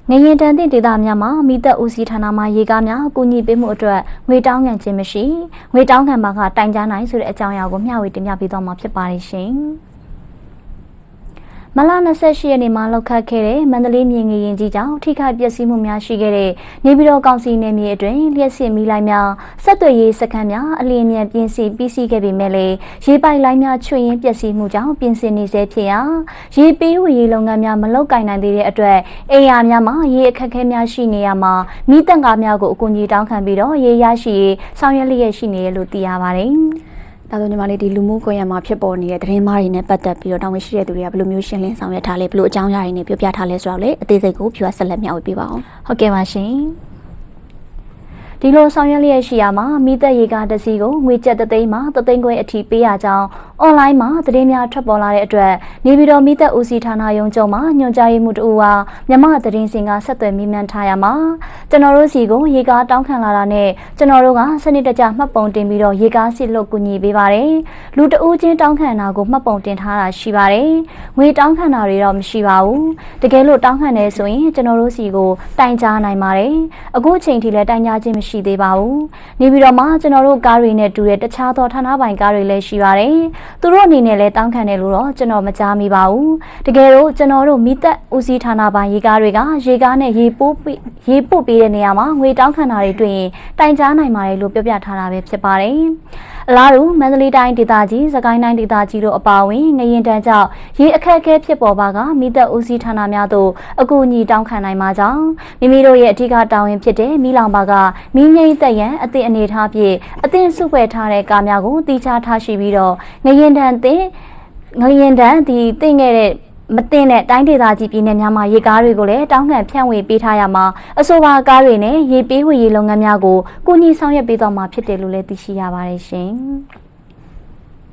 ငရင်တန်တဲ့ဒေသများမှာမိသက်ဦးစီးဌာနမှရေကားများကူညီပေးမှုအတွက်ငွေတောင်းခံခြင်းမရှိငွေတောင်းခံမှာကတိုင်ကြားနိုင်ဆိုတဲ့အကြောင်းအရာကိုမျှဝေတင်ပြပေးသွားမှာဖြစ်ပါတယ်ရှင်။မလ28ရက်နေ့မှာလောက်ခတ်ခဲ့တဲ့မန္တလေးမြေငရင်ကြီးကြောင့်ထိခိုက်ပျက်စီးမှုများရှိခဲ့တဲ့နေပြည်တော်ကောင်စီနယ်မြေအတွင်းလျှက်စစ်မီးလိုင်းများဆက်သွယ်ရေးစခန်းများအလင်းအမြန်ပြင်ဆင်ပြီးစီးခဲ့ပေမဲ့လည်းရေပိုက်လိုင်းများချွေရင်းပျက်စီးမှုကြောင့်ပြင်ဆင်နေဆဲဖြစ်ရာရေပေးဝေရေးလုပ်ငန်းများမလုပ်ကိုင်နိုင်သေးတဲ့အတွက်အိမ်ယာများမှာရေအခက်အခဲများရှိနေရမှာမိသက်ကားများကိုအကူအညီတောင်းခံပြီးတော့ရေရရှိရေးဆောင်ရွက်လျက်ရှိနေတယ်လို့သိရပါတယ်။ဒါဆိုညီမလေးဒီလူမှုကွန်ရက်မှာဖြစ်ပေါ်နေတဲ့သတင်းမှားတွေနဲ့ပတ်သက်ပြီးတော့တောင်းဝန်ရှိတဲ့သူတွေကဘယ်လိုမျိုးရှင်းလင်းဆောင်ရွက်ထားလဲဘယ်လိုအကြောင်းအရာတွေနဲ့ပြောပြထားလဲဆိုတော့လေအသေးစိတ်ကိုဖြူဆက်လက်မျှဝေပေးပါအောင်ဟုတ်ကဲ့ပါရှင်ဒီလိုဆောင်ရွက်လျက်ရှိရမှာမိသက်ရေကားတစ်စီးကိုငွေကျပ်3သိန်းမှ3သိန်းခွဲအထိပေးရကြောင်းအွန်လိုင်းမှာသတင်းများထွက်ပေါ်လာတဲ့အတွက်နေပြည်တော်မိသက်ဦးစီးဌာနရုံးချုပ်မှာညွှန်ကြားရေးမှူးတဦးဟာမြန်မာသတင်းစင်ကဆက်သွယ်မိမှန်ထားရမှာကျွန်တော်တို့စီကိုရေကားတောင်းခံလာတာနဲ့ကျွန်တော်တို့ကစနစ်တကျမှတ်ပုံတင်ပြီးတော့ရေကားစစ်လို့ကူညီပေးပါတယ်လူတဦးချင်းတောင်းခံတာကိုမှတ်ပုံတင်ထားတာရှိပါတယ်ငွေတောင်းခံတာတွေတော့မရှိပါဘူးတကယ်လို့တောင်းခံနေဆိုရင်ကျွန်တော်တို့စီကိုတိုင်ကြားနိုင်ပါတယ်အခုချိန်ထိလည်းတိုင်ကြားခြင်းမရှိသေးပါဘူးနေပြီးတော့မှကျွန်တော်တို့ကားတွေနဲ့တူတဲ့တခြားသောဌာနပိုင်ကားတွေလည်းရှိပါတယ်သူတို့အနေနဲ့လည်းတောင်းခံတယ်လို့တော့ကျွန်တော်မကြားမိပါဘူးတကယ်လို့ကျွန်တော်တို့မိသက်ဦးစီးဌာနပိုင်ရေကားတွေကရေကားနဲ့ရေပို့ပေးတဲ့နေရာမှာငွေတောင်းခံတာတွေတွေ့ရင်တိုင်ကြားနိုင်ပါတယ်လို့ပြောပြထားတာပဲဖြစ်ပါတယ်အလားတူမန္တလေးတိုင်းဒေသကြီးစကိုင်းတိုင်းဒေသကြီးတို့အပါအဝင်ငရင်တန်းကြောင့်ရေအခက်အခဲဖြစ်ပေါ်ပါကမိသက်ဦးစီးဌာနများသို့အကူအညီတောင်းခံနိုင်မှာကြောင်းမိမိတို့ရဲ့အထူးတာဝန်ဖြစ်တဲ့မိလောင်ပါကမိငိမ့်သက်ရန်အသည့်အနေထားဖြင့်အသင့်စုဖွဲ့ထားတဲ့ကားများကိုတီးခြားထားရှိပြီးတော့ငရင်တန်းဒီတင့်ခဲ့တဲ့မတင်တဲ့တိုင်းဒေသကြီးပြည်နယ်များမှာရေကားတွေကိုလည်းတောင်းခံဖြန့်ဝေပေးထားရမှာအဆိုပါကားတွေနဲ့ရေပေးဝေရေးလုပ်ငန်းများကိုကူညီဆောင်ရွက်ပေးသွားမှာဖြစ်တယ်လို့လည်းသိရှိရပါတယ်ရှင်။